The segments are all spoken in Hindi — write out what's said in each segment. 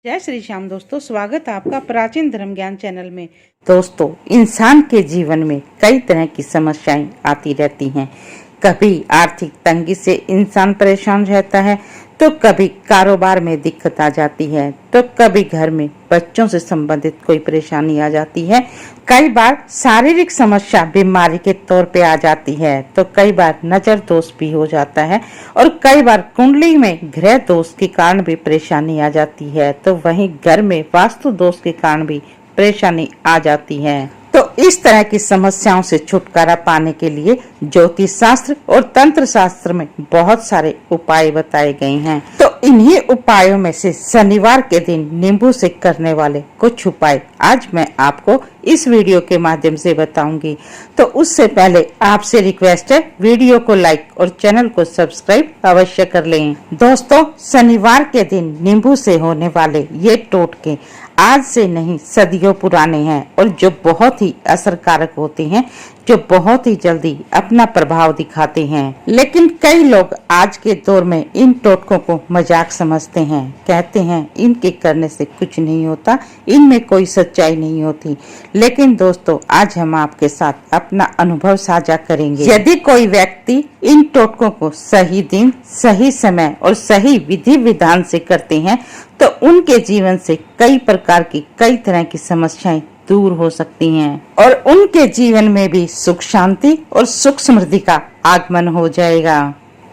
जय श्री श्याम दोस्तों, स्वागत है आपका प्राचीन धर्म ज्ञान चैनल में। दोस्तों, इंसान के जीवन में कई तरह की समस्याएं आती रहती हैं। कभी आर्थिक तंगी से इंसान परेशान रहता है, तो कभी कारोबार में दिक्कत आ जाती है, तो कभी घर में बच्चों से संबंधित कोई परेशानी आ जाती है। कई बार शारीरिक समस्या बीमारी के तौर पे आ जाती है, तो कई बार नजर दोष भी हो जाता है और कई बार कुंडली में ग्रह दोष के कारण भी परेशानी आ जाती है, तो वहीं घर में वास्तु दोष के कारण भी परेशानी आ जाती है। तो इस तरह की समस्याओं से छुटकारा पाने के लिए ज्योतिष शास्त्र और तंत्र शास्त्र में बहुत सारे उपाय बताए गए हैं। तो इन्हीं उपायों में से शनिवार के दिन नींबू से करने वाले कुछ उपाय आज मैं आपको इस वीडियो के माध्यम से बताऊंगी। तो उससे पहले आपसे रिक्वेस्ट है, वीडियो को लाइक और चैनल को सब्सक्राइब अवश्य कर लें। दोस्तों, शनिवार के दिन नींबू से होने वाले ये टोटके आज से नहीं सदियों पुराने हैं और जो बहुत ही असरकारक होते हैं, जो बहुत ही जल्दी अपना प्रभाव दिखाते हैं। लेकिन कई लोग आज के दौर में इन टोटकों को मजाक समझते हैं, कहते हैं इनके करने से कुछ नहीं होता, इनमें कोई सच्चाई नहीं होती। लेकिन दोस्तों, आज हम आपके साथ अपना अनुभव साझा करेंगे। यदि कोई व्यक्ति इन टोटकों को सही दिन, सही समय और सही विधि विधान से करते हैं, तो उनके जीवन से कई प्रकार की कई तरह की समस्याएं दूर हो सकती हैं और उनके जीवन में भी सुख शांति और सुख समृद्धि का आगमन हो जाएगा।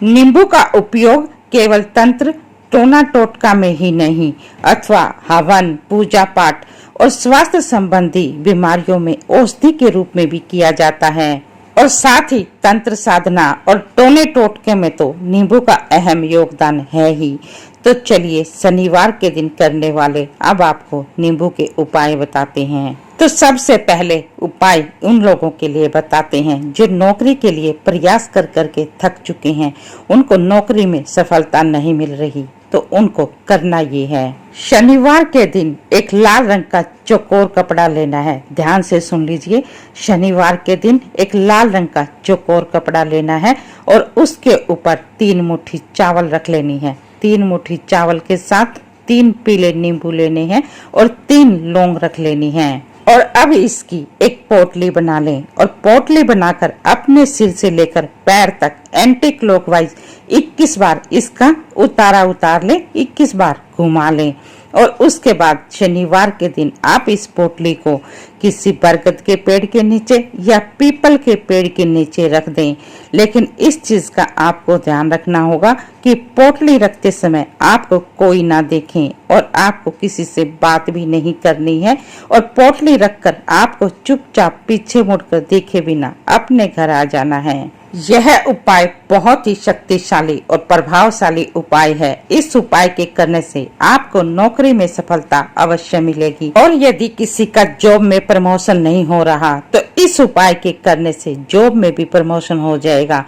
नींबू का उपयोग केवल तंत्र टोना टोटका में ही नहीं, अथवा हवन, पूजा पाठ और स्वास्थ्य संबंधी बीमारियों में औषधि के रूप में भी किया जाता है। और साथ ही तंत्र साधना और टोने टोटके में तो नींबू का अहम योगदान है ही। तो चलिए शनिवार के दिन करने वाले अब आपको नींबू के उपाय बताते हैं। तो सबसे पहले उपाय उन लोगों के लिए बताते हैं जो नौकरी के लिए प्रयास कर करके थक चुके हैं, उनको नौकरी में सफलता नहीं मिल रही, तो उनको करना ये है। शनिवार के दिन एक लाल रंग का चौकोर कपड़ा लेना है। ध्यान से सुन लीजिए, शनिवार के दिन एक लाल रंग का चौकोर कपड़ा लेना है और उसके ऊपर 3 मुट्ठी चावल रख लेनी है। 3 मुट्ठी चावल के साथ 3 पीले नींबू लेने हैं और 3 लौंग रख लेनी है। और अब इसकी एक पोटली बना लें और पोटली बनाकर अपने सिर से लेकर पैर तक एंटी क्लॉकवाइज 21 बार इसका उतारा उतार लें, 21 बार घुमा लें। और उसके बाद शनिवार के दिन आप इस पोटली को किसी बरगद के पेड़ के नीचे या पीपल के पेड़ के नीचे रख दें। लेकिन इस चीज का आपको ध्यान रखना होगा कि पोटली रखते समय आपको कोई ना देखे और आपको किसी से बात भी नहीं करनी है और पोटली रखकर आपको चुपचाप पीछे मुड़कर देखे बिना अपने घर आ जाना है। यह उपाय बहुत ही शक्तिशाली और प्रभावशाली उपाय है। इस उपाय के करने से आपको नौकरी में सफलता अवश्य मिलेगी और यदि किसी का जॉब में प्रमोशन नहीं हो रहा, तो इस उपाय के करने से जॉब में भी प्रमोशन हो जाएगा।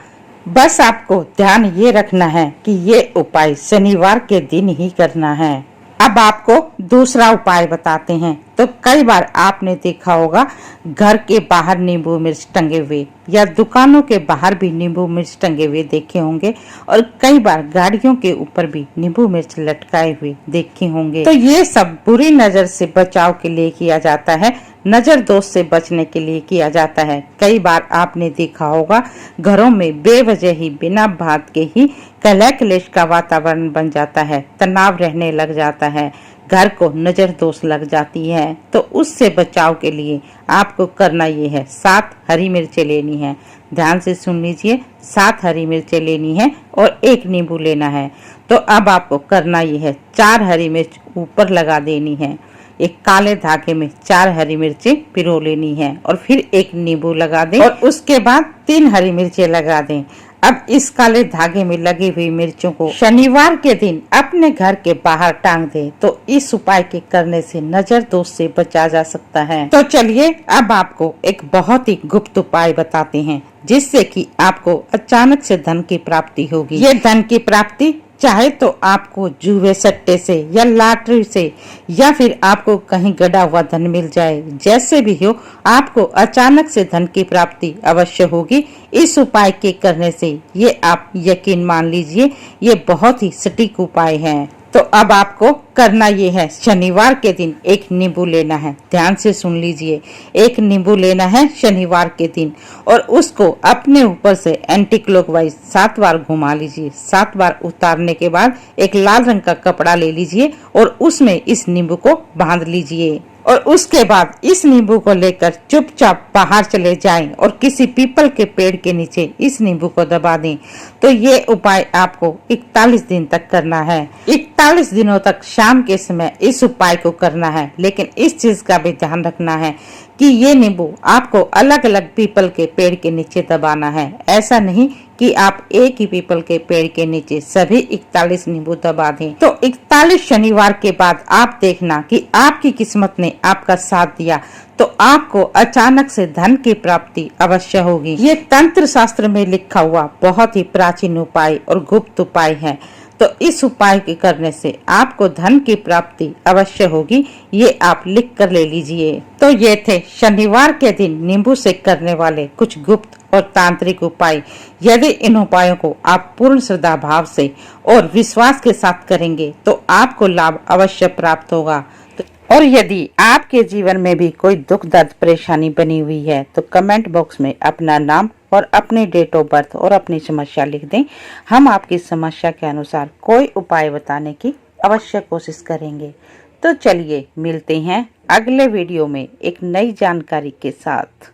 बस आपको ध्यान ये रखना है कि ये उपाय शनिवार के दिन ही करना है। अब आपको दूसरा उपाय बताते हैं। तो कई बार आपने देखा होगा घर के बाहर नींबू मिर्च टंगे हुए या दुकानों के बाहर भी नींबू मिर्च टंगे हुए देखे होंगे और कई बार गाड़ियों के ऊपर भी नींबू मिर्च लटकाए हुए देखे होंगे। तो ये सब बुरी नजर से बचाव के लिए किया जाता है, नजर दोष से बचने के लिए किया जाता है। कई बार आपने देखा होगा घरों में बेवजह ही बिना बात के ही कलह क्लेश का वातावरण बन जाता है, तनाव रहने लग जाता है, घर को नजर दोष लग जाती है। तो उससे बचाव के लिए आपको करना ये है, 7 हरी मिर्चें लेनी है। ध्यान से सुन लीजिए, 7 हरी मिर्चें लेनी है और 1 नींबू लेना है। तो अब आपको करना ये है, 4 हरी मिर्च ऊपर लगा देनी है। एक काले धागे में 4 हरी मिर्चें पिरो लेनी है और फिर 1 नींबू लगा दें और उसके बाद 3 हरी मिर्चें लगा दें। अब इस काले धागे में लगी हुई मिर्चों को शनिवार के दिन अपने घर के बाहर टांग दें। तो इस उपाय के करने से नजर दोष से बचा जा सकता है। तो चलिए अब आपको एक बहुत ही गुप्त उपाय बताते हैं, जिससे कि आपको अचानक से धन की प्राप्ति होगी। ये धन की प्राप्ति चाहे तो आपको जुए सट्टे से या लॉटरी से या फिर आपको कहीं गड़ा हुआ धन मिल जाए, जैसे भी हो आपको अचानक से धन की प्राप्ति अवश्य होगी। इस उपाय के करने से ये आप यकीन मान लीजिए, ये बहुत ही सटीक उपाय है। तो अब आपको करना ये है, शनिवार के दिन एक नींबू लेना है। ध्यान से सुन लीजिए, एक नींबू लेना है शनिवार के दिन और उसको अपने ऊपर से एंटी क्लॉकवाइज 7 बार घुमा लीजिए। 7 बार उतारने के बाद एक लाल रंग का कपड़ा ले लीजिए और उसमें इस नींबू को बांध लीजिए और उसके बाद इस नींबू को लेकर चुपचाप बाहर चले जाएं और किसी पीपल के पेड़ के नीचे इस नींबू को दबा दें। तो ये उपाय आपको 41 दिन तक करना है। 41 दिनों तक शाम के समय इस उपाय को करना है, लेकिन इस चीज का भी ध्यान रखना है कि ये नींबू आपको अलग अलग पीपल के पेड़ के नीचे दबाना है। ऐसा नहीं कि आप एक ही पीपल के पेड़ के नीचे सभी 41 नींबू दबा दें। तो 41 शनिवार के बाद आप देखना कि आपकी किस्मत ने आपका साथ दिया तो आपको अचानक से धन की प्राप्ति अवश्य होगी। ये तंत्र शास्त्र में लिखा हुआ बहुत ही प्राचीन उपाय और गुप्त उपाय है। तो इस उपाय के करने से आपको धन की प्राप्ति अवश्य होगी, ये आप लिख कर ले लीजिए। तो ये थे शनिवार के दिन नींबू से करने वाले कुछ गुप्त और तांत्रिक उपाय। यदि इन उपायों को आप पूर्ण श्रद्धा भाव से और विश्वास के साथ करेंगे तो आपको लाभ अवश्य प्राप्त होगा। और यदि आपके जीवन में भी कोई दुख दर्द परेशानी बनी हुई है तो कमेंट बॉक्स में अपना नाम और अपनी डेट ऑफ बर्थ और अपनी समस्या लिख दें। हम आपकी समस्या के अनुसार कोई उपाय बताने की अवश्य कोशिश करेंगे। तो चलिए मिलते हैं अगले वीडियो में एक नई जानकारी के साथ।